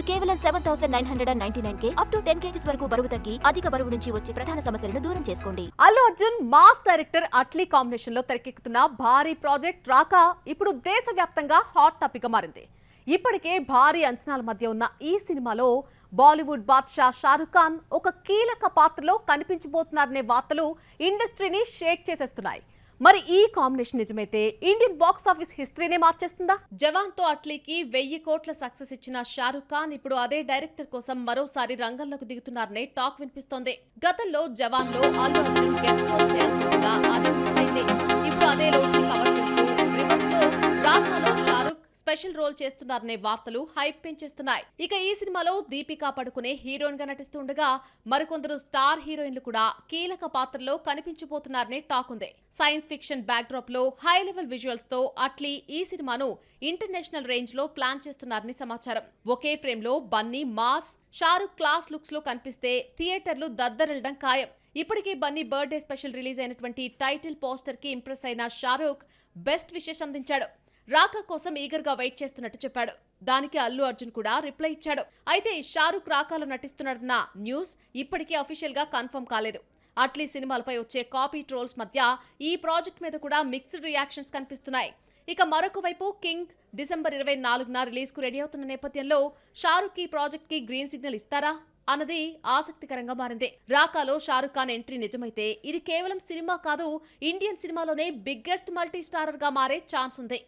కేవలం 7,999K up to 10 kgs వరకు బరువు తగ్గి అధిక బరువు నుంచి వచ్చే ప్రధాన సమస్యలను దూరం చేసుకోండి. Allu Arjun mass director Atlee combination లో తెరకెక్కుతున్న భారీ ప్రాజెక్ట్ రాకా ఇప్పుడు దేశవ్యాప్తంగా హాట్ టాపిక్ గా మారింది. ఇప్పటికే భారీ అంచనాల మధ్య ఉన్న ఈ సినిమాలో బాలీవుడ్ బాద్షా షారుఖ్ ఖాన్ ఒక కీలక పాత్రలో కనిపించబోతున్నారనే వార్తలు ఇండస్ట్రీని షేక్ చేసేస్తున్నాయి. మరి ఈ కాంబినేషన్ నిజమైతే ఇండియన్ బాక్స్ ఆఫీస్ హిస్టరీనే మార్చేస్తుందా? జవాన్ తో అట్లీకి 1000 కోట్ల సక్సెస్ ఇచ్చిన షారుఖ్ ఖాన్ ఇప్పుడు అదే డైరెక్టర్ కోసం మరోసారి రంగంలోకి దిగుతున్నారనే టాక్ వినిపిస్తోంది. గతంలో జవాన్ లో అల్లు అర్జున్ గెస్ట్ రోల్ చేయాల్సిందిగా అదే మిస్ అయింది. ఇప్పుడు అదే రోల్ ని కవర్ చేస్తూ రివర్స్ లో రాకాలో షారుఖ్ స్పెషల్ రోల్ చేస్తున్నారనే వార్తలు హైప్ పెంచేస్తున్నాయి. ఇక ఈ సినిమాలో దీపికా పడుకునే హీరోయిన్ గా నటిస్తుండగా మరికొందరు స్టార్ హీరోయిన్లు కూడా కీలక పాత్రలో కనిపించబోతున్నారనే టాక్ ఉంది. సైన్స్ ఫిక్షన్ బ్యాక్ డ్రాప్ లో హై లెవెల్ విజువల్స్ తో అట్లీ ఈ సినిమాను ఇంటర్నేషనల్ రేంజ్ లో ప్లాన్ చేస్తున్నారని సమాచారం. ఒకే ఫ్రేమ్ లో Bunny mass, Shahrukh class looks లో కనిపిస్తే థియేటర్లు దద్దరిల్లడం ఖాయం. ఇప్పటికే బన్నీ బర్త్డే స్పెషల్ రిలీజ్ అయినటువంటి టైటిల్ పోస్టర్ కి ఇంప్రెస్ అయిన షారుఖ్ బెస్ట్ విషెస్ అందించాడు. రాకా కోసం ఈగర్ గా వెయిట్ చేస్తున్నట్టు చెప్పాడు. దానికి అల్లు అర్జున్ కూడా రిప్లై ఇచ్చాడు. అయితే షారుఖ్ రాకాలో నటిస్తున్నాడన్న న్యూస్ ఇప్పటికీ అఫీషియల్ గా కన్ఫర్మ్ కాలేదు. అట్లీ సినిమాలపై వచ్చే కాపీ ట్రోల్స్ మధ్య ఈ ప్రాజెక్ట్ మీద కూడా మిక్స్డ్ రియాక్షన్స్ కనిపిస్తున్నాయి. ఇక మరొక వైపు కింగ్ డిసెంబర్ 24న రిలీజ్ కు రెడీ అవుతున్న నేపథ్యంలో షారుఖ్ ఈ ప్రాజెక్ట్ కి గ్రీన్ సిగ్నల్ ఇస్తారా అన్నది ఆసక్తికరంగా మారింది. రాకాలో షారుఖ్ ఖాన్ ఎంట్రీ నిజమైతే ఇది కేవలం సినిమా కాదు, ఇండియన్ సినిమాలోనే బిగ్గెస్ట్ మల్టీ స్టారర్ గా మారే ఛాన్స్ ఉంది.